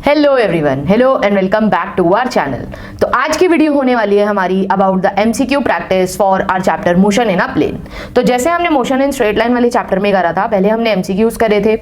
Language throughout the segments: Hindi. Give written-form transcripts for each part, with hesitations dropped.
Hello everyone, hello and welcome back to our channel. तो आज की वीडियो होने वाली है हमारी about the MCQ practice for our chapter motion in a plane. तो जैसे हमने मोशन इन स्ट्रेट लाइन वाले चैप्टर में करा था, पहले हमने एमसीक्यूज करे थे,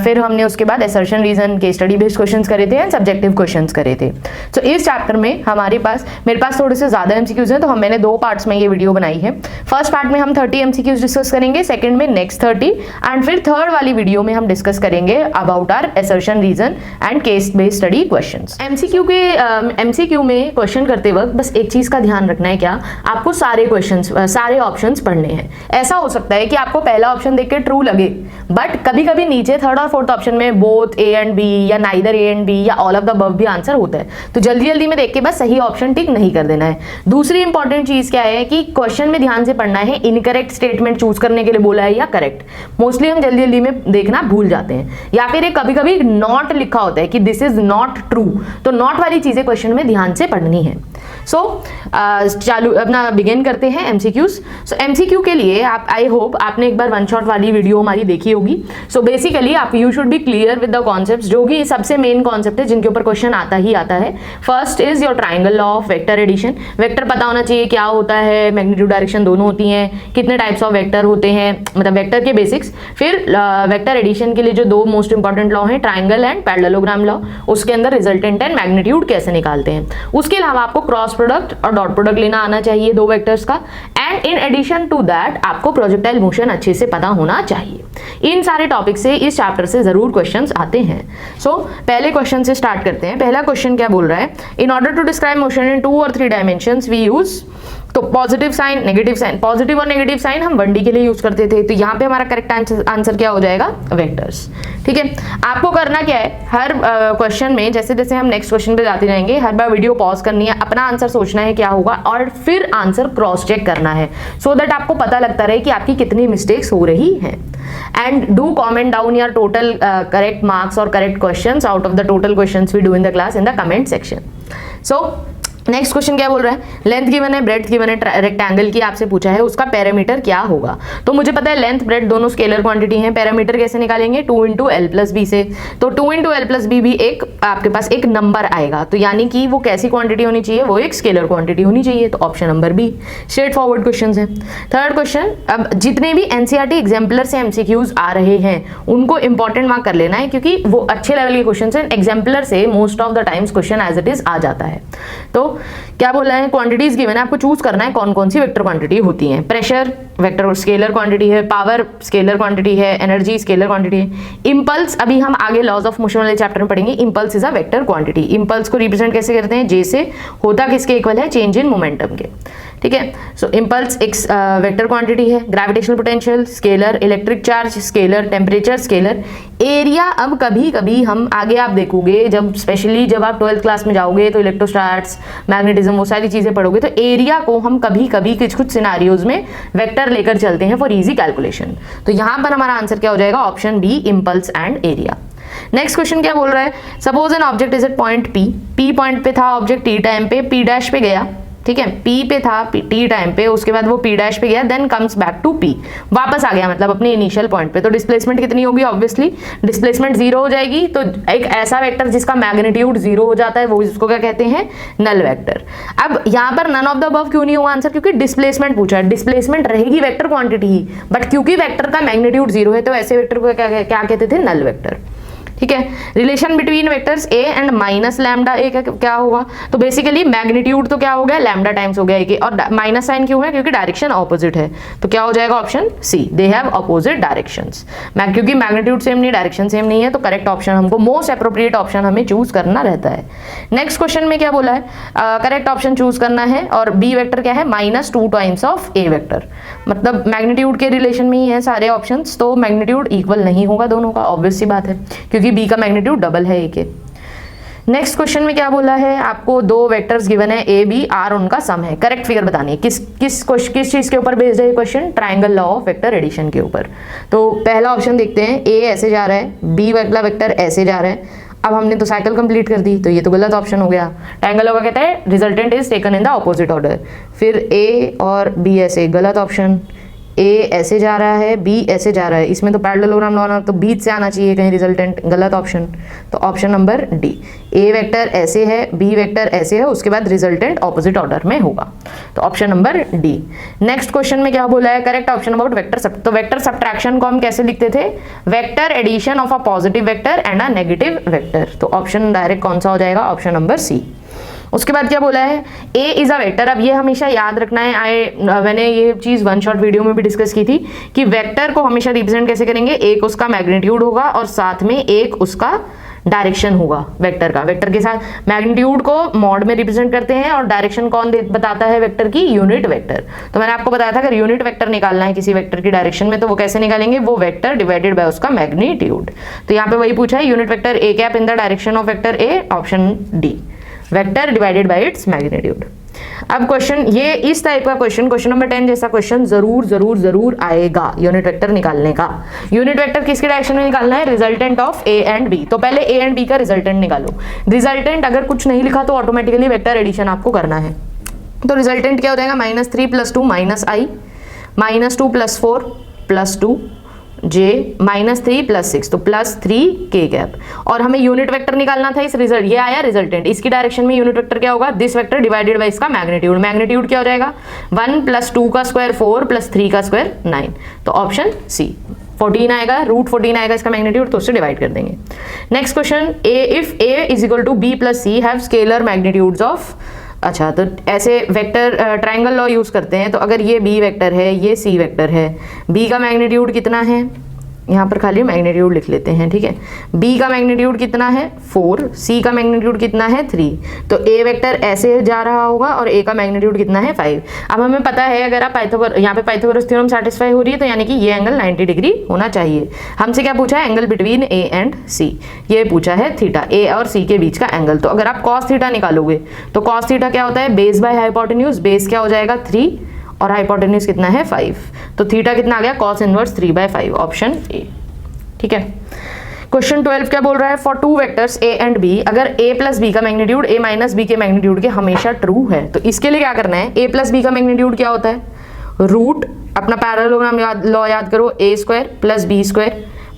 फिर हमने उसके बाद असर्शन रीजन के स्टडी बेस्ड क्वेश्चंस करे थे एंड सब्जेक्टिव क्वेश्चंस करे थे। तो इस चैप्टर में मेरे पास थोड़े से ज्यादा एमसीक्यूज हैं, तो मैंने दो पार्ट्स में ये वीडियो बनाई है। फर्स्ट पार्ट में हम 30 एमसीक्यूज डिस्कस करेंगे, सेकंड में नेक्स्ट 30 एंड फिर थर्ड वाली वीडियो में हम डिस्कस करेंगे about our assertion reason and case based study questions. MCQ में क्वेश्चन करते वक्त बस एक चीज का ध्यान रखना है, क्या आपको सारे ऑप्शंस पढ़ने हैं। ऐसा हो सकता है कि आपको पहला ऑप्शन देख के ट्रू लगे, बट कभी कभी नीचे थर्ड और फोर्थ ऑप्शन में बोथ ए एंड बी या नाइदर ए एंड बी या ऑल ऑफ द अबव भी आंसर होता है। तो जल्दी जल्दी में देख के बस सही ऑप्शन टिक नहीं कर देना है। दूसरी इंपॉर्टेंट चीज क्या है कि क्वेश्चन में ध्यान से पढ़ना है, इनकरेक्ट स्टेटमेंट चूज करने के लिए बोला है या करेक्ट। मोस्टली हम जल्दी जल्दी में देखना भूल जाते हैं, या फिर कभी कभी नॉट लिखा होता है कि दिस इज नॉट ट्रू, तो नॉट वाली चीजें क्वेश्चन में ध्यान से पढ़नी है। चालू अपना बिगिन करते हैं एमसीक्यूज। एमसीक्यू के लिए आई होप आपने एक बार वन शॉट वाली वीडियो हमारी देखी होगी। Basically you should be clear with the concepts, जो कि सबसे मेन कॉन्सेप्ट है जिनके ऊपर क्वेश्चन आता ही आता है। First is your triangle law of vector addition. Vector पता होना चाहिए क्या होता है, मैग्नीट्यूड डायरेक्शन दोनों होती हैं, कितने टाइप्स ऑफ वेक्टर होते हैं, मतलब वेक्टर के बेसिक्स। फिर वेक्टर एडिशन के लिए जो दो मोस्ट इंपॉर्टेंट लॉ हैं, ट्राइंगल एंड पैरेललोग्राम लॉ, उसके अंदर रिजल्टेंट एंड मैग्नीट्यूड कैसे निकालते हैं। उसके अलावा आपको क्रॉस प्रोडक्ट और डॉट प्रोडक्ट लेना आना चाहिए दो वेक्टर्स का, and in addition to that आपको प्रोजेक्टाइल मोशन अच्छे से पता होना चाहिए। इन सारे टॉपिक से इस चैप्टर से जरूर क्वेश्चंस आते हैं। पहले क्वेश्चन से स्टार्ट करते हैं। पहला क्वेश्चन क्या बोल रहा है, in order to describe motion in 2 और 3 डायमेंशंस वी यूज, तो positive sign negative sign, positive और नेगेटिव साइन हम 1D के लिए यूज करते थे, तो यहाँ पे हमारा करेक्ट आंसर क्या हो जाएगा, वेक्टर्स। ठीक है, आपको करना क्या है, हर क्वेश्चन में जैसे जैसे हम नेक्स्ट क्वेश्चन पे जाते जाएंगे, हर बार वीडियो पॉज करनी है, अपना आंसर सोचना है क्या होगा, और फिर आंसर क्रॉस चेक करना है, सो दैट आपको पता लगता रहे कि आपकी कितनी मिस्टेक्स हो रही हैं। And do comment down your total correct marks और correct questions out of the total questions we do in the class in the comment section. Next question क्या बोल रहा है, लेंथ गिवन है, ब्रेड्थ गिवन है, रेक्टेंगल की आपसे पूछा है, उसका पैरामीटर क्या होगा। तो मुझे पता है लेंथ ब्रेड्थ दोनों स्केलर क्वांटिटी हैं, पैरामीटर कैसे निकालेंगे, 2 × l+b से। तो 2 × l+b भी एक आपके पास एक नंबर आएगा, तो यानी कि वो कैसी क्वांटिटी होनी चाहिए, वो एक स्केलर क्वांटिटी होनी चाहिए, तो option number B. Straightforward question है। थर्ड क्वेश्चन, अब जितने भी एनसीईआरटी एग्जाम्पलर से एमसीक्यूज आ रहे हैं उनको इंपॉर्टेंट मार्क कर लेना है, क्योंकि वो अच्छे लेवल के क्वेश्चन है। एग्जाम्पलर से most of the times question as it is आ जाता है। तो क्या बोला है, क्वांटिटीज गिवन है, आपको चूज करना है कौन कौन सी वेक्टर क्वांटिटी होती हैं। प्रेशर वेक्टर स्केलर क्वांटिटी है, पावर स्केलर क्वांटिटी है, एनर्जी स्केलर क्वांटिटी है, इंपल्स अभी हम आगे लॉज ऑफ मोशन वाले चैप्टर में पढ़ेंगे, impulse is a vector quantity. Impulse को रिप्रेजेंट कैसे करते हैं, जे से होता किसके इक्वल है, चेंज इन मोमेंटम के। ठीक है, इंपल्स एक वेक्टर क्वांटिटी है। Gravitational potential scalar, electric charge scalar, temperature scalar, area. अब कभी कभी हम आगे आप देखोगे, जब स्पेशली जब आप 12th क्लास में जाओगे तो इलेक्ट्रोस्टैट्स, मैग्नेटिज्म, वो सारी चीजें पढ़ोगे, तो एरिया को हम कभी कभी कुछ सिनारियोज में वेक्टर लेकर चलते हैं फॉर इजी कैलकुलेशन। तो यहां पर हमारा आंसर क्या हो जाएगा, option B, impulse and area. Next question क्या बोल रहा है, suppose an object is at point P point पे था ऑब्जेक्ट, टी टाइम पे पी डैश पे गया। ठीक है, P पे था टी टाइम पे, उसके बाद वो P डैश पे गया, then comes back to P, वापस आ गया मतलब अपने इनिशियल पॉइंट पे। तो डिस्प्लेसमेंट कितनी होगी, ऑब्वियसली डिस्प्लेसमेंट 0 हो जाएगी। तो एक ऐसा वेक्टर जिसका मैग्नीट्यूड 0 हो जाता है, वो इसको क्या कहते हैं, नल वेक्टर। अब यहाँ पर नन ऑफ द अबव क्यों नहीं हुआ आंसर, क्योंकि डिस्प्लेसमेंट पूछा है। डिस्प्लेसमेंट रहेगी वेक्टर क्वांटिटी ही, बट क्योंकि वेक्टर का मैग्नीट्यूड 0 है, तो ऐसे वेक्टर को क्या कहते थे, नल वेक्टर। ठीक है, relation between vectors A and minus lambda A का क्या होगा, तो बेसिकली मैग्नीट्यूड तो क्या हो गया, लैम्डा टाइम्स हो गया ए के, और माइनस साइन क्यों है, क्योंकि डायरेक्शन ऑपोजिट है। तो क्या हो जाएगा, option C, they have opposite directions. क्योंकि मैग्नीट्यूड सेम नहीं, डायरेक्शन सेम नहीं है, तो करेक्ट ऑप्शन हमको, मोस्ट अप्रोप्रिएट ऑप्शन हमें चूज करना रहता है। नेक्स्ट क्वेश्चन में क्या बोला है, करेक्ट ऑप्शन चूज करना है, और बी वेक्टर क्या है, -2 टाइम्स ऑफ ए वेक्टर, मतलब मैग्नीट्यूड के रिलेशन में ही है सारे ऑप्शन, तो मैग्नीट्यूड इक्वल नहीं होगा दोनों का, ऑब्वियस सी बात है, क्योंकि बी का मैग्नीट्यूड डबल है ए के। नेक्स्ट क्वेश्चन में क्या बोला है, आपको दो वेक्टर्स गिवन है, ए बी आर, उनका सम है। करेक्ट फिगर बतानी है, किस चीज के ऊपर बेस्ड है ये question, triangle law of vector addition के ऊपर। तो पहला ऑप्शन देखते हैं, ए ऐसे जा रहा है, बी वाला वेक्टर ऐसे जा रहा है। अब हमने तो साइकिल कंप्लीट कर दी, तो ये तो गलत ऑप्शन हो गया। ट्राइंगल लॉ का कहता है resultant is taken in the opposite order. फिर ए और बी ऐसे, गलत ऑप्शन। ए ऐसे जा रहा है, बी ऐसे जा रहा है, इसमें तो पैरेललोग्राम लॉ तो बीच से आना चाहिए कहीं रिजल्टेंट, गलत ऑप्शन। तो ऑप्शन नंबर डी, ए वेक्टर ऐसे है, बी वेक्टर ऐसे है, उसके बाद रिजल्टेंट ऑपोजिट ऑर्डर में होगा। तो option number D. Next question में क्या बोला है, करेक्ट ऑप्शन अबाउट वेक्टर तो वेक्टर सब्ट्रैक्शन को हम कैसे लिखते थे, vector addition of a positive vector and a negative vector. तो ऑप्शन डायरेक्ट कौन सा हो जाएगा, ऑप्शन नंबर सी। उसके बाद क्या बोला है, ए इज अ वेक्टर। अब ये हमेशा याद रखना है, मैंने ये चीज वन शॉट वीडियो में भी डिस्कस की थी कि वेक्टर को हमेशा रिप्रेजेंट कैसे करेंगे, एक उसका मैग्नीट्यूड होगा और साथ में एक उसका डायरेक्शन होगा वेक्टर का। वेक्टर के साथ मैग्नीट्यूड को मॉड में रिप्रेजेंट करते हैं और डायरेक्शन कौन बताता है वेक्टर की, यूनिट वेक्टर। तो मैंने आपको बताया था अगर यूनिट वेक्टर निकालना है किसी वेक्टर की डायरेक्शन में तो वो कैसे निकालेंगे, वो वेक्टर डिवाइडेड बाय उसका मैग्नीट्यूड। तो यहाँ पे वही पूछा है, unit vector A cap in the direction of vector A, option D, vector divided by its magnitude. अब क्वेश्चन ये इस टाइप का क्वेश्चन नंबर 10 जैसा क्वेश्चन जरूर आएगा यूनिट वेक्टर निकालने का। यूनिट वेक्टर किसके डायरेक्शन में निकालना है, resultant of A and B. तो पहले ए एंड बी का रिजल्टेंट निकालो। रिजल्टेंट अगर कुछ नहीं लिखा तो ऑटोमेटिकली वेक्टर एडिशन आपको करना है। तो रिजल्टेंट क्या हो जाएगा, -3 + 2 -i, -2 + 4 + 2 जे, -3 + 6 तो +3 के कैप। और हमें यूनिट वेक्टर निकालना था इस रिजल्ट, ये आया रिजल्टेंट, इसकी डायरेक्शन में यूनिट वेक्टर क्या होगा, दिस वेक्टर डिवाइडेड बाय इसका मैग्नीट्यूड। मैग्नीट्यूड क्या हो जाएगा, 1 + 2 का स्क्वायर 4 + 3 का स्क्वायर 9। तो ऑप्शन सी 14 आएगा, √14 आएगा इसका मैग्नीट्यूड, तो उससे डिवाइड कर देंगे। Next question, if A is equal to B + C have scalar magnitudes of. अच्छा, तो ऐसे वेक्टर ट्रायंगल लॉ यूज करते हैं। तो अगर ये बी वेक्टर है, ये सी वेक्टर है, बी का मैग्नीट्यूड कितना है, यहाँ पर खाली मैग्नीट्यूड लिख लेते हैं, ठीक है। बी का मैग्नीट्यूड कितना है 4, सी का मैग्नीट्यूड कितना है 3। तो ए वेक्टर ऐसे जा रहा होगा और ए का मैग्नीट्यूड कितना है 5। अब हमें पता है अगर आप यहाँ पे पाइथागोरस थ्योरम सेटिस्फाई हो रही है तो यानी कि ये एंगल 90 डिग्री होना चाहिए। हमसे क्या पूछा है, एंगल बिटवीन ए एंड सी, ये पूछा है थीटा, ए और सी के बीच का एंगल। तो अगर आप कॉस थीटा निकालोगे तो कॉस थीटा क्या होता है, बेस बाय हाइपोटेन्यूज, बेस क्या हो जाएगा 3 और हाइपोटेन्यूज कितना है 5। तो थीटा कितना आ गया, cos इनवर्स 3/5, ऑप्शन ए, ठीक है। क्वेश्चन 12 क्या बोल रहा है, for 2 vectors A and B, अगर a + b का मैग्नीट्यूड a - b के मैग्नीट्यूड के हमेशा ट्रू है तो इसके लिए क्या करना है, a + b का मैग्नीट्यूड क्या होता है, रूट अपना पैरेललोग्राम लॉ याद करो, a² + b²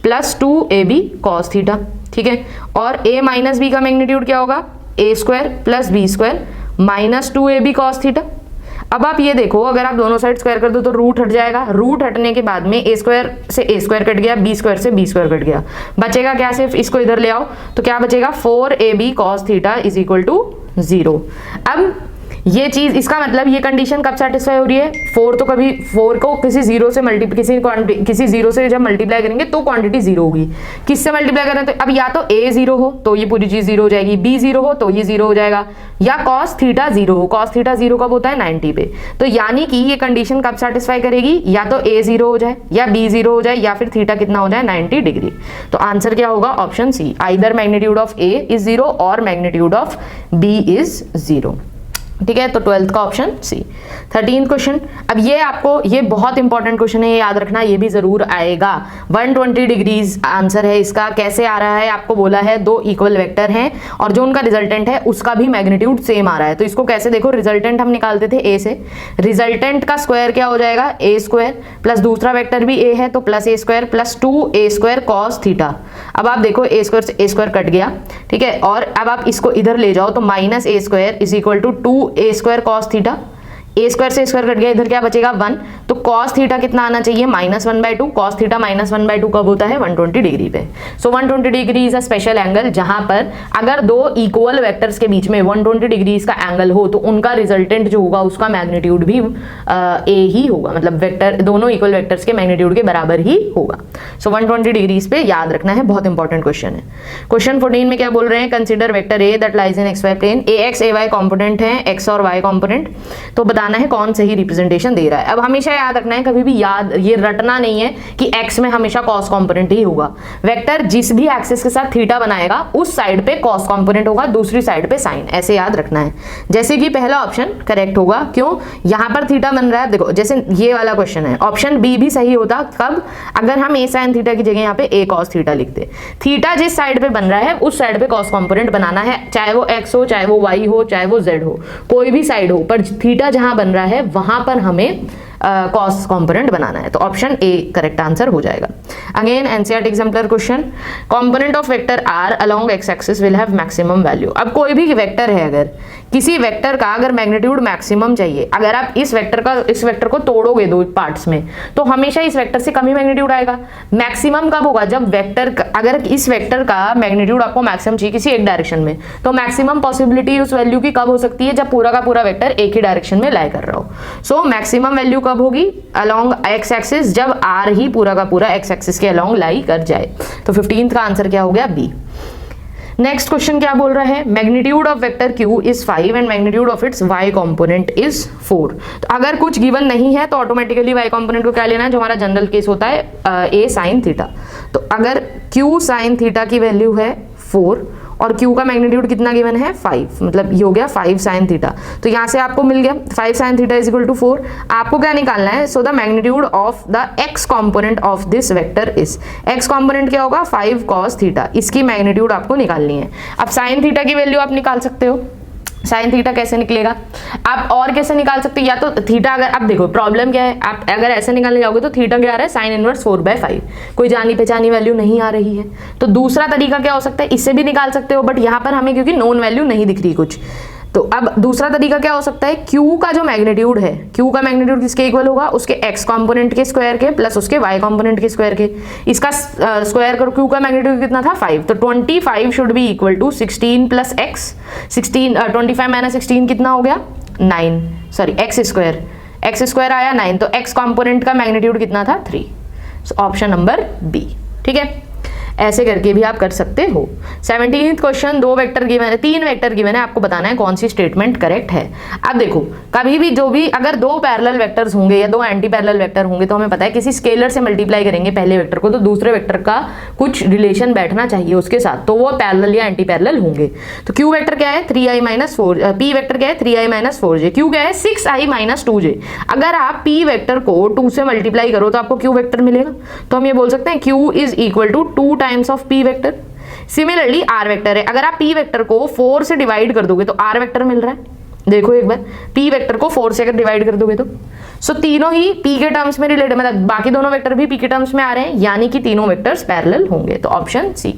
+ 2ab cos theta, ठीक है। और a - b का मैग्नीट्यूड क्या होगा, a² + b² - 2ab cos theta. अब आप ये देखो, अगर आप दोनों साइड स्क्वायर कर दो तो रूट हट जाएगा, रूट हटने के बाद में a² से a² कट गया, b² से b² कट गया, बचेगा क्या, सिर्फ इसको इधर ले आओ तो क्या बचेगा, 4ab cos थीटा = 0। अब ये चीज, इसका मतलब ये कंडीशन कब सेटिस्फाई हो रही है, 4 तो कभी 4 को किसी जीरो से किसी जीरो से जब मल्टीप्लाई करेंगे तो क्वांटिटी 0 होगी। किससे मल्टीप्लाई करें, तो अब या तो a 0 हो तो ये पूरी चीज 0 हो जाएगी, b 0 हो तो ये 0 हो जाएगा, या cos थीटा 0 हो। cos थीटा 0 कब होता है, 90 पे। तो यानी कि ये कंडीशन कब सेटिस्फाई करेगी, या तो a 0 हो जाए, या b 0 हो जाए, या फिर थीटा कितना हो जाए 90 डिग्री। तो आंसर क्या होगा, option C, either magnitude of a is 0 और मैग्नीट्यूड ऑफ b इज 0, ठीक है। तो 12th का ऑप्शन सी। 13th क्वेश्चन, अब ये आपको, ये बहुत इंपॉर्टेंट क्वेश्चन है, ये याद रखना, ये भी जरूर आएगा। 120 डिग्रीज आंसर है इसका। कैसे आ रहा है, आपको बोला है 2 इक्वल वेक्टर हैं और जो उनका रिजल्टेंट है उसका भी मैग्नीट्यूड सेम आ रहा है। तो इसको कैसे देखो, रिजल्टेंट हम निकालते थे a से, रिजल्टेंट का स्क्वायर क्या हो जाएगा, a² प्लस दूसरा वेक्टर भी a है तो +a² + 2a² cos थीटा। अब आप देखो a² से a² कट गया, ठीक है। और अब आप इसको इधर ले जाओ तो -a² = 2a² cos theta, a² से a² कट गया, इधर क्या बचेगा 1। तो cos थीटा कितना आना चाहिए, -1/2। cos थीटा -1/2 कब होता है, 120 डिग्री पे। सो 120 degree is a special angle, जहां पर अगर 2 इक्वल वेक्टर्स के बीच में 120 डिग्री का एंगल हो तो उनका रिजल्टेंट जो होगा उसका मैग्नीट्यूड भी a ही होगा, मतलब वेक्टर, दोनों इक्वल वेक्टर्स के मैग्नीट्यूड के बराबर ही होगा। सो 120 डिग्री पे याद रखना है, बहुत इंपॉर्टेंट क्वेश्चन है। क्वेश्चन 14 में क्या बोल रहे हैं, consider vector a that lies in xy plane, ax ay component है, x और y कॉम्पोनेंट। तो बताना है कौन सही रिप्रेजेंटेशन दे रहा है। अब हमेशा याद रखना है, कभी भी याद ये रटना नहीं है कि x में हमेशा cos कंपोनेंट ही होगा। वेक्टर जिस भी एक्सिस के साथ थीटा बनाएगा उस साइड पे cos कंपोनेंट होगा, दूसरी साइड पे साइन, ऐसे याद रखना है। जैसे कि पहला ऑप्शन करेक्ट होगा, क्यों, यहां पर थीटा बन रहा है, देखो जैसे ये वाला क्वेश्चन है, ऑप्शन बी भी सही होता कब, अगर हम a sin थीटा की जगह यहाँ पे a cos थीटा लिखते। थीटा जिस साइड पे बन रहा है उस साइड पे cos कंपोनेंट बनाना है, चाहे वो x हो, चाहे वो y हो, चाहे वो z हो, कोई भी साइड हो, पर थीटा जहां बन रहा है वहां पर हमें कॉस कंपोनेंट बनाना है, तो ऑप्शन ए करेक्ट आंसर हो जाएगा। Again NCERT exemplar question, component of vector R along x axis will have maximum value. अब कोई भी वेक्टर है, अगर किसी वेक्टर का अगर मैग्नीट्यूड मैक्सिमम चाहिए, अगर आप इस वेक्टर को तोड़ोगे दो पार्ट्स में, तो हमेशा इस वेक्टर से कम ही मैग्नीट्यूड आएगा। मैक्सिमम कब होगा? जब अगर इस वेक्टर का मैग्नीट्यूड आपको मैक्सिमम चाहिए किसी एक डायरेक्शन में, तो मैक्सिमम पॉसिबिलिटी उस वैल्यू की कब हो सकती है? जब पूरा का पूरा वेक्टर एक ही डायरेक्शन में लाई कर रहा हो। सो मैक्सिमम वैल्यू कब होगी? अलोंग एक्स एक्सिस, जब आर ही पूरा का पूरा एक्स एक्सिस के अलोंग लाई कर जाए। तो 15th का आंसर क्या हो गया? बी। नेक्स्ट क्वेश्चन क्या बोल रहा है? Magnitude of vector Q is 5 and magnitude of its y component is 4। तो अगर कुछ गिवन नहीं है तो ऑटोमेटिकली y कंपोनेंट को क्या लेना है? जो हमारा जनरल केस होता है a साइन थीटा। तो अगर Q साइन थीटा की वैल्यू है 4 और Q का मैग्नीट्यूड कितना गिवन है? 5, मतलब ये हो गया 5 साइन थीटा। तो यहाँ से आपको मिल गया 5 sine theta is equal to 4। आपको क्या निकालना है? So the magnitude of the x component of this vector is, x component क्या होगा? 5 cos थीटा। इसकी मैग्नीट्यूड आपको निकालनी है। अब साइन थीटा की वैल्यू आप निकाल सकते हो। साइन थीटा कैसे निकलेगा? आप और कैसे निकाल सकते हो? या तो थीटा, अगर आप देखो प्रॉब्लम क्या है, आप अगर ऐसे निकालने जाओगे तो थीटा क्या आ रहा है? साइन इनवर्स 4/5, कोई जानी पहचानी वैल्यू नहीं आ रही है। तो दूसरा तरीका क्या हो सकता है? इससे भी निकाल सकते हो, बट यहाँ पर हमें क्योंकि नोन वैल्यू नहीं दिख रही कुछ, तो अब दूसरा तरीका क्या हो सकता है? Q का जो मैग्नीट्यूड है, Q का मैग्नीट्यूड किसके इक्वल होगा? उसके x कंपोनेंट के स्क्वायर के प्लस उसके y कंपोनेंट के स्क्वायर के। इसका स्क्वायर करो, Q का मैग्नीट्यूड कितना था? 5, तो 25 should be equal to 16 plus x। 25 minus 16 कितना हो गया? 9, सॉरी x स्क्वायर आया 9, तो x कंपोनेंट का मैग्नीट्यूड कितना था? 3। ऑप्शन नंबर बी, ठीक है। ऐसे करके भी आप कर सकते हो। 17th क्वेश्चन, 2 वेक्टर गिवन है, 3 वेक्टर गिवन है, आपको बताना है कौन सी स्टेटमेंट करेक्ट है। अब देखो, कभी भी जो भी अगर 2 पैरेलल वेक्टर्स होंगे या 2 एंटी पैरेलल वेक्टर होंगे, तो हमें पता है किसी स्केलर से मल्टीप्लाई करेंगे पहले वेक्टर को, तो दूसरे वेक्टर का कुछ रिलेशन बैठना चाहिए उसके साथ, तो वो पैरेलल या एंटी पैरेलल होंगे। तो Q वेक्टर क्या है? 3i माइनस 4, P वेक्टर क्या है? 3i माइनस 4j, Q क्या है? 6i minus 2j। अगर आप P वेक्टर को 2 से मल्टीप्लाई करो तो आपको Q वेक्टर मिलेगा। तो हम ये बोल सकते हैं Q is equal to 2 times of P vector. Similarly R vector है, अगर आप P वेक्टर को 4 से डिवाइड कर दोगे तो R वेक्टर मिल रहा है। देखो एक बार, P वेक्टर को 4 से अगर डिवाइड कर दोगे तो तीनों ही P के टर्म्स में रिलेटेड, मतलब बाकी दोनों वेक्टर भी P के टर्म्स में आ रहे हैं, यानी कि तीनों वेक्टर्स पैरेलल होंगे। तो ऑप्शन सी।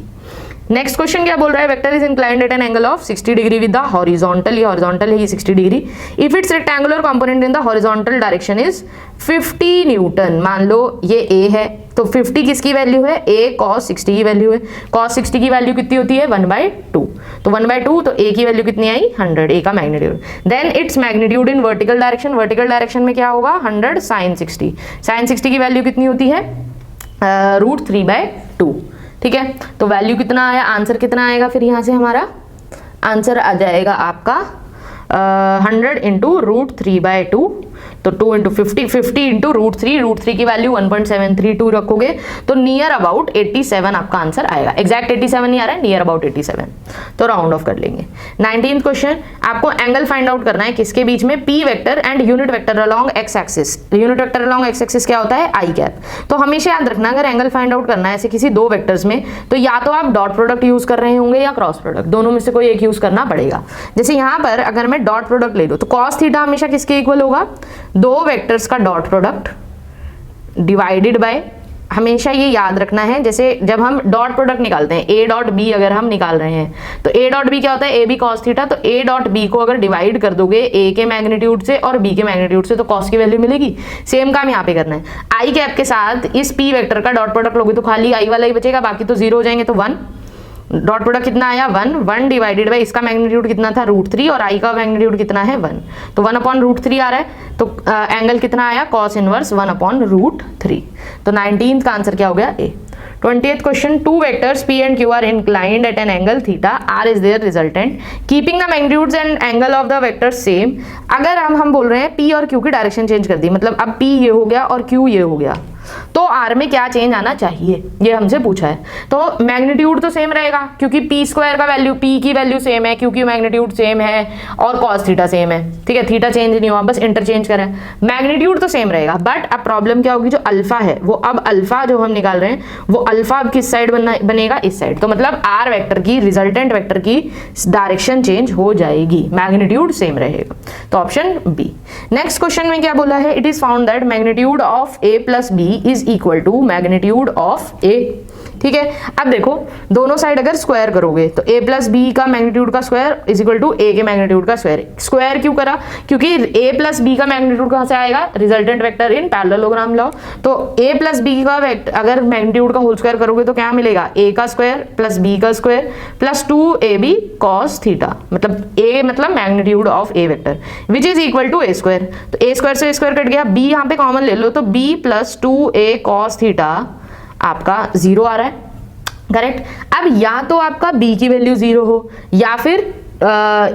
नेक्स्ट क्वेश्चन क्या बोल रहा है? Vector is inclined at an angle of 60 degree with the horizontal, ये हॉरिजॉन्टल है, ये 60 degree. If it's rectangular component in the horizontal direction is 50 Newton. मान लो ये A है, तो 50 किसकी वैल्यू है? A cos 60 की वैल्यू है। cos 60 की वैल्यू कितनी होती है? 1/2। तो 1/2, तो A की वैल्यू कितनी आई? 100, A का magnitude. Then its magnitude in vertical direction, vertical direction में क्या होगा? 100 sin 60। sin 60 की वैल्यू कितनी होती है? √3/2, ठीक है। तो वैल्यू कितना आया? आंसर कितना आएगा? फिर यहाँ से हमारा आंसर आ जाएगा आपका 100 इंटू √3/2, तो 2 इंटू 50 इंटू √3 की वैल्यू 1.732 रखोगे तो नियर अबाउट 87 आपका आंसर आएगा। एग्जैक्ट 87 नहीं आ रहा है, नियर अबाउट 87, तो राउंड ऑफ कर लेंगे। 19th क्वेश्चन, आपको एंगल फाइंड आउट करना है किसके बीच में? P vector and unit vector along x axis. Unit vector along x axis क्या होता है? i cap. तो हमेशा याद रखना, अगर एंगल फाइंड आउट करना है ऐसे किसी 2 वेक्टर्स में, तो या तो आप डॉट प्रोडक्ट यूज कर रहे होंगे या क्रॉस प्रोडक्ट, दोनों में से कोई एक यूज करना पड़ेगा। जैसे यहाँ पर अगर मैं डॉट प्रोडक्ट ले लूँ तो cos थीटा हमेशा किसके इक्वल होगा? 2 वेक्टर्स का डॉट प्रोडक्ट डिवाइडेड बाय, हमेशा ये याद रखना है, जैसे जब हम डॉट प्रोडक्ट निकालते हैं A डॉट B अगर हम निकाल रहे हैं, तो A डॉट B क्या होता है? AB cos theta. तो A डॉट B को अगर डिवाइड कर दोगे A के मैग्नीट्यूड से और B के मैग्नीट्यूड से, तो cos की वैल्यू मिलेगी। सेम काम यहाँ पे करना है। I कैप के साथ इस P वेक्टर का डॉट प्रोडक्ट लोगे तो खाली I वाला ही बचेगा, बाकी तो 0 हो जाएंगे, तो 1। डॉट प्रोडक्ट कितना आया? 1 डिवाइडेड बाय इसका मैग्नीट्यूड कितना था? √3, और I का मैग्नीट्यूड कितना है? 1, तो 1/√3 आ रहा है। तो एंगल कितना आया? cos inverse 1/√3। तो 19th का आंसर क्या हो गया? A। 20th question, 2 vectors P and Q are inclined at an angle theta, R is their resultant, keeping the magnitudes and angle of the vectors same। अगर हम बोल रहे हैं P और Q की डायरेक्शन चेंज कर दी, मतलब अब P ये हो गया और Q ये हो गया, तो आर में क्या चेंज आना चाहिए, ये हमसे पूछा है। तो मैग्नीट्यूड तो सेम रहेगा क्योंकि पी स्क्वायर का वैल्यू, पी की वैल्यू सेम है क्योंकि मैग्नीट्यूड सेम है और कॉस थीटा सेम है, ठीक है, थीटा चेंज नहीं हुआ, बस इंटरचेंज करा है, मैग्नीट्यूड तो सेम रहेगा। बट अब प्रॉब्लम क्या होगी, जो अल्फा है वो अब अल्फा जो हम निकाल रहे हैं वो अल्फा अब किस साइड बनेगा, इस साइड। तो मतलब आर वेक्टर की, रिजल्टेंट वेक्टर की डायरेक्शन चेंज हो जाएगी, मैग्नीट्यूड सेम रहेगा। तो ऑप्शन बी। नेक्स्ट क्वेश्चन में क्या बोला है, it is found that magnitude of A plus B is equal to magnitude of A. ठीक है, अब देखो दोनों साइड अगर स्क्वायर करोगे तो a प्लस बी का मैग्नीट्यूड का square is equal to a के मैग्नीट्यूड का स्क्वायर। स्क्वायर क्यों करा, क्योंकि a प्लस बी का मैग्नीट्यूड कहां से आएगा, resultant vector in parallelogram law. तो a प्लस बी का अगर मैग्नीट्यूड का होल स्क्वायर करोगे तो क्या मिलेगा, a का स्क्वायर प्लस b का square plus 2ab cos theta, मतलब a मतलब magnitude of a vector which is equal to a square. तो a स्क्वायर से स्क्वायर कट गया, b यहाँ पे कॉमन ले लो तो b plus 2a cos theta आपका 0 आ रहा है, करेक्ट। अब या तो आपका b की वैल्यू 0 हो या फिर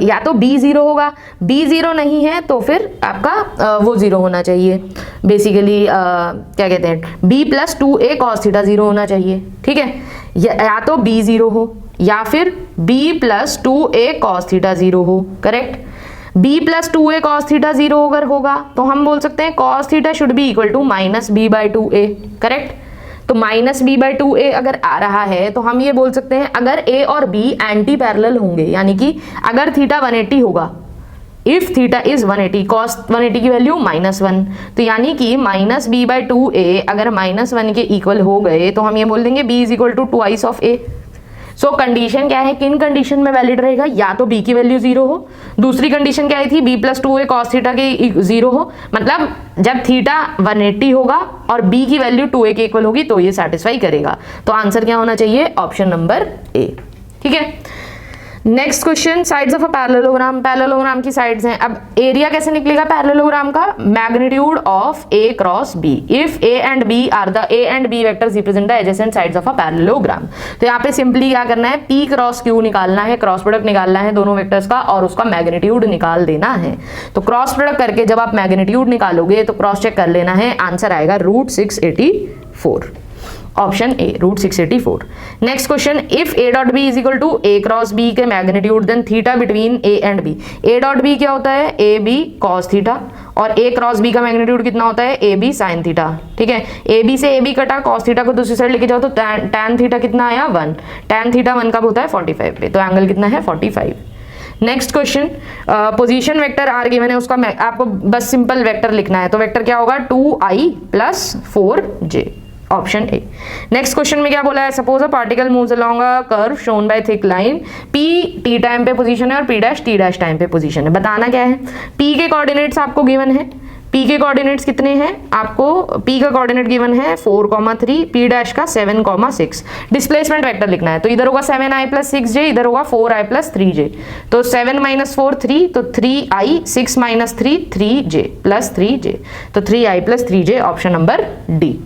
या तो b 0 होगा, b 0 नहीं है तो फिर आपका वो 0 होना चाहिए, बेसिकली क्या कहते हैं b plus 2a cos theta 0 होना चाहिए, ठीक है। या तो b 0 हो या फिर b plus 2a cos theta 0 हो, correct. b plus 2a cos theta 0 अगर होगा तो हम बोल सकते हैं cos theta should be equal to minus b by 2a, correct. तो माइनस b बाई 2a अगर आ रहा है तो हम ये बोल सकते हैं अगर a और b एंटी पैरेलल होंगे, यानी कि अगर थीटा 180 होगा, इफ थीटा इज 180, cos 180 की वैल्यू -1, तो यानी कि माइनस b बाई 2a अगर -1 के इक्वल हो गए तो हम ये बोल देंगे b is equal to twice of a। So condition क्या है, किन कंडीशन में वैलिड रहेगा, या तो b की वैल्यू 0 हो, दूसरी कंडीशन क्या आई थी b plus 2a cos theta के 0 हो, मतलब जब थीटा 180 होगा और b की वैल्यू 2a के इक्वल होगी तो ये सेटिस्फाई करेगा। तो आंसर क्या होना चाहिए, ऑप्शन नंबर ए, ठीक है। Next question, sides of a parallelogram, parallelogram की साइड्स हैं। अब एरिया कैसे निकलेगा पैरेललोग्राम का, magnitude of a cross b if a and b are the a and b vectors represent the adjacent sides of a parallelogram. तो यहाँ पे सिंपली क्या करना है, p क्रॉस q निकालना है, क्रॉस प्रोडक्ट निकालना है दोनों वेक्टर्स का और उसका मैग्नीट्यूड निकाल देना है। तो क्रॉस प्रोडक्ट करके जब आप मैग्नीट्यूड निकालोगे तो क्रॉस चेक कर लेना है, आंसर आएगा √684, option A √684। Next question, if a dot B is equal to a cross b के magnitude then theta between a and b। a dot b क्या होता है, a b cos थीटा, और a क्रॉस b का मैग्नीट्यूड कितना होता है, a b sin थीटा, ठीक है। a b से a b कटा, cos थीटा को दूसरी साइड लेके जाओ तो tan थीटा कितना आया 1, tan थीटा 1 कब होता है 45 पे, तो एंगल कितना है 45। Next question, position vector are given है, उसका आपको बस सिंपल वेक्टर लिखना है, तो वेक्टर क्या होगा 2i plus 4j, option A. Next question में क्या बोला है, suppose a particle moves along a curve shown by thick line, p t time पे पोजीशन है और p dash t dash time पे पोजीशन है। बताना क्या है, p के कोऑर्डिनेट्स आपको गिवन है, p के कोऑर्डिनेट्स कितने हैं आपको, p का कोऑर्डिनेट गिवन है 4,3, p डैश का 7,6। डिस्प्लेसमेंट वेक्टर लिखना है, तो इधर होगा 7i प्लस 6j, इधर होगा 4i प्लस 3j, तो 7 माइनस 4 3, तो 3i, 6 minus 3 3j plus 3j, तो 3i plus 3j, option number D,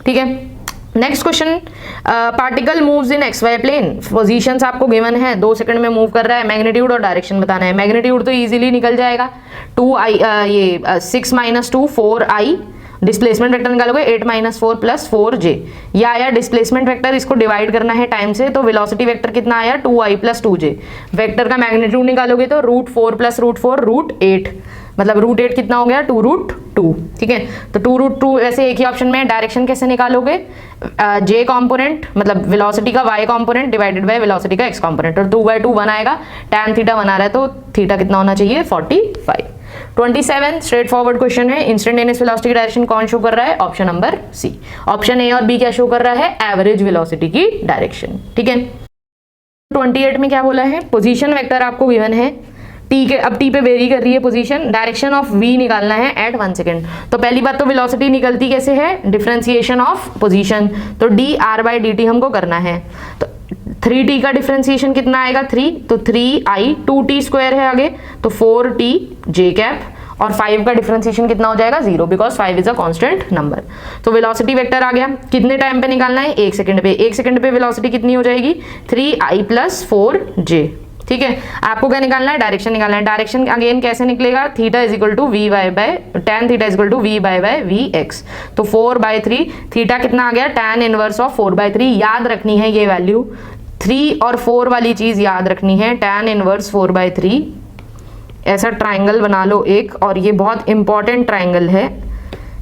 ठीक है। Next question, particle moves in x y plane, positions आपको गिवन है, 2 सेकंड में मूव कर रहा है, मैग्नीट्यूड और डायरेक्शन बताना है। मैग्नीट्यूड तो इजीली निकल जाएगा, 2i 6 minus 2 4i, displacement vector निकालोगे 8 माइनस 4 प्लस 4j, या आया डिस्प्लेसमेंट वेक्टर, इसको डिवाइड करना है टाइम से, तो वेलोसिटी वेक्टर कितना आया 2i प्लस 2j, वेक्टर का मैग्नीट्यूड निकालोगे तो √4 प्लस √4 √8, मतलब √8 कितना हो गया 2√2, ठीक है। तो 2√2 वैसे एक ही ऑप्शन में। डायरेक्शन कैसे निकालोगे, j कॉम्पोनेंट मतलब वेलोसिटी का y component divided by velocity का x कॉम्पोनेंट, और 2/2 1 आएगा, tan थीटा 1 आ रहा है तो थीटा कितना होना चाहिए 45। 27 स्ट्रेट फॉरवर्ड क्वेश्चन है, इंस्टेंटेनियस वेलोसिटी की डायरेक्शन कौन शो कर रहा है, option number C. Option A और बी क्या शो कर रहा है, एवरेज वेलोसिटी की डायरेक्शन, ठीक है। 28 में क्या बोला है, पोजीशन वेक्टर आपको गिवन है, टी के, अब टी पे वेरी कर रही है पोजीशन, डायरेक्शन ऑफ वी निकालना है एट 1 सेकेंड। तो पहली बात तो वेलोसिटी निकलती कैसे है, डिफरेंशिएशन ऑफ पोजीशन, तो D R by D T हमको करना है, तो 3t का डिफरेंशिएशन कितना आएगा 3, तो 3i 2t स्क्वायर है आगे, तो 4t j कैप, और 5 का डिफरेंशिएशन कितना हो जाएगा 0, because 5 is a constant number. तो वेलोसिटी वेक्टर आ गया, कितने टाइम पे निकालना है 1 सेकंड पे, 1 सेकंड पे वेलोसिटी कितनी हो जाएगी 3i प्लस 4j, ठीक है, आपको क्या निकालना है, डायरेक्शन निकालना है। डायरेक्शन अगेन कैसे निकलेगा, theta is equal to v y by tan theta is equal to v by v x. तो 4/3 थीटा कितना आ गया, tan इनवर्स ऑफ 4/3। याद रखनी है ये वैल्यू, 3 और 4 वाली चीज याद रखनी है, tan इनवर्स 4/3। ऐसा ट्राइंगल बना लो एक, और ये बहुत इंपॉर्टेंट ट्राइंगल है।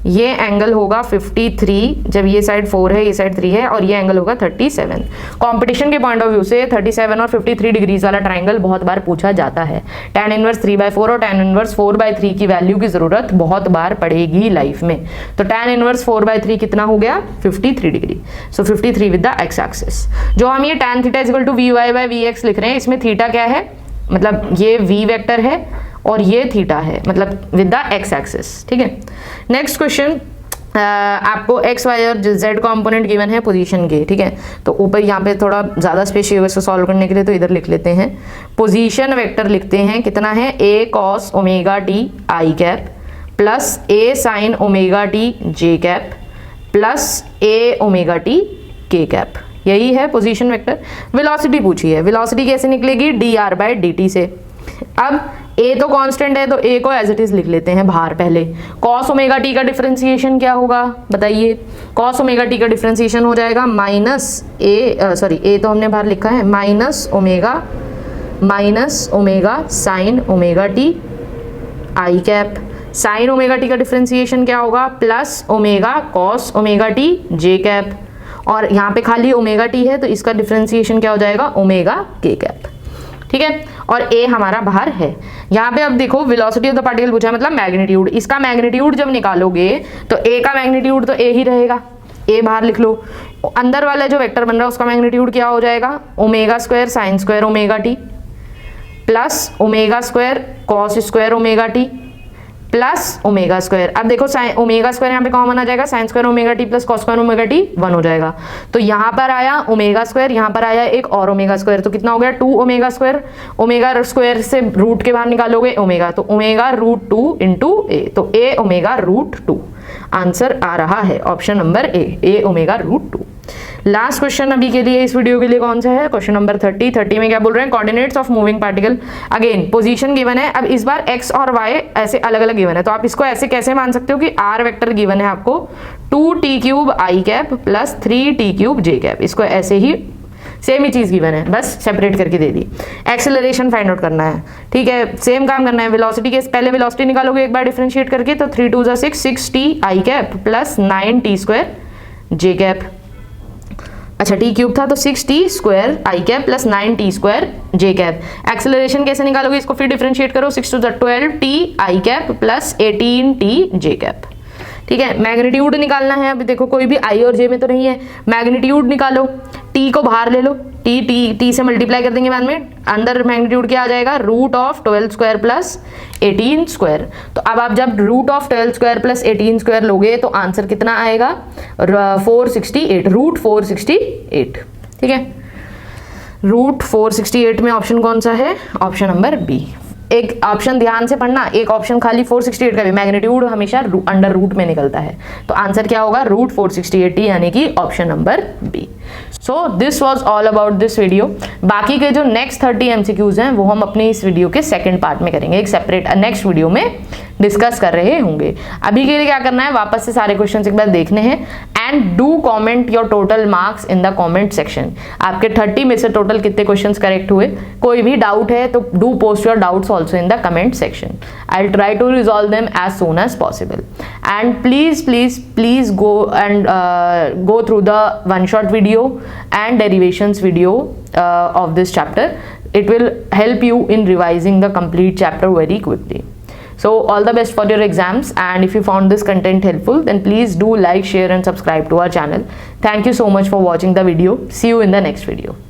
ये एंगल होगा 53 जब ये साइड 4 है, ये साइड 3 है, और ये एंगल होगा 37। कंपटीशन के पॉइंट ऑफ व्यू से 37 और 53 डिग्रीज वाला ट्राइंगल बहुत बार पूछा जाता है। tan इनवर्स 3/4 और tan इनवर्स 4/3 की वैल्यू की जरूरत बहुत बार पड़ेगी लाइफ में। तो tan इनवर्स 4/3 कितना हो गया, 53 degree. So 53 with the x axis. जो हम ये tan theta equal to v y by v x लिख रहे हैं, इसमें थीटा क्या है, मतलब ये v वेक्टर है और ये थीटा है, मतलब विद द एक्स एक्सिस। ठीक है, नेक्स्ट क्वेश्चन, आपको एक्स वाई और जेड कंपोनेंट गिवन है पोजीशन के। ठीक है, तो ऊपर यहाँ पे थोड़ा ज़्यादा स्पेस चाहिए इसको सॉल्व करने के लिए, तो इधर लिख लेते हैं। पोजीशन वेक्टर लिखते हैं, कितना है, a cos omega t i cap plus a sin omega t j cap plus a omega T के कैप। यही है पोजीशन वेक्टर। वेलोसिटी पूछी है, वेलोसिटी कैसे निकलेगी, dr/dt से। अब a तो कांस्टेंट है, तो a को एज इट इज लिख लेते हैं बाहर पहले। cos ओमेगा टी का डिफरेंशिएशन क्या होगा, बताइए। cos ओमेगा टी का डिफरेंशिएशन हो जाएगा a तो हमने बाहर लिखा है, minus omega sine omega t i cap. Sine omega t का डिफरेंशिएशन क्या होगा, plus omega cos omega t j cap. और यहाँ पे खाली ओमेगा टी है, तो इसका डिफरेंशिएशन क्या हो जाएगा, ओमेगा के कैप। ठीक है, और a हमारा बाहर है। यहाँ पे अब देखो वेलोसिटी ऑफ द पार्टिकल पूछा है, मतलब मैग्नीट्यूड। इसका मैग्नीट्यूड जब निकालोगे तो a का मैग्नीट्यूड तो a ही रहेगा, a बाहर लिख लो। अंदर वाला जो वेक्टर बन रहा है उसका मैग्नीट्यूड क्या हो जाएगा, omega square sine square omega T plus omega square cos square omega T plus omega square. अब देखो ओमेगा स्क्वायर यहाँ पे कॉमन आ जाएगा, sine square omega T plus cos square omega T 1 हो जाएगा। तो यहाँ पर आया ओमेगा स्क्वायर, यहाँ पर आया एक और ओमेगा स्क्वायर, तो कितना हो गया, 2 ओमेगा स्क्वायर। ओमेगा स्क्वायर से रूट के बाहर निकालोगे ओमेगा, तो ओमेगा √2 इंटू ए, तो a ओमेगा √2। आंसर आ रहा है option number a omega √2। Last question अभी के लिए इस वीडियो के लिए कौन सा है, क्वेश्चन नंबर 30 में क्या बोल रहे हैं, coordinates of moving particle. Again position given है, अब इस बार x और y ऐसे अलग अलग गिवन है, तो आप इसको ऐसे कैसे मान सकते हो कि r वेक्टर गिवन है आपको 2t³ आई कैप प्लस 3t³ जे कैप। इसको ऐसे ही सेम ही चीज गिवन है, बस सेपरेट करके दे दी। एक्सेलरेशन फाइंड आउट करना है, ठीक है, सेम काम करना है। वेलोसिटी के पहले वेलोसिटी निकालोगे एक बार डिफरेंशिएट करके, तो 3 2 6t आई कैप प्लस 9t² जे कैप। अच्छा t³ था तो 6t² आई कैप प्लस 9t² जे कैप। एक्सेलरेशन कैसे निकालोगे, इसको फिर डिफरेंशिएट करो, 6 2 12t आई कैप प्लस 18t जे कैप। ठीक है, मैग्नीट्यूड निकालना है। अभी देखो कोई भी आई और जे में तो नहीं है, मैग्नीट्यूड निकालो, टी को बाहर ले लो, टी से मल्टीप्लाई कर देंगे बाद में, अंदर मैग्नीट्यूड क्या आ जाएगा, √12² प्लस 18²। तो अब आप जब √12² प्लस 18² लोगे तो आंसर कितना आएगा, 468, √468। ठीक है, √468 में ऑप्शन कौन सा है, ऑप्शन नंबर बी। एक ऑप्शन ध्यान से पढ़ना, एक ऑप्शन खाली 468 का भी मैग्नीट्यूड हमेशा अंडर रूट में निकलता है, तो आंसर क्या होगा, √468 यानी कि option number B. So this was all about this video. बाकी के जो नेक्स्ट 30 MCQs हैं वो हम अपने इस वीडियो के सेकंड पार्ट में करेंगे, एक सेपरेट नेक्स्ट वीडियो में डिस्कस कर रहे होंगे। अभी के लिए क्या करना है, वापस से सारे क्वेश्चंस एक बार देखने हैं and do comment your total marks in the comment section. आपके 30 में से टोटल कितने क्वेश्चंस करेक्ट हुए, कोई भी डाउट है तो do post your doubts also in the comment section. I will try to resolve them as soon as possible and please go through the one shot video and derivations video of this chapter. It will help you in revising the complete chapter very quickly. So all the best for your exams, and if you found this content helpful then please do like, share and subscribe to our channel. Thank you so much for watching the video. See you in the next video.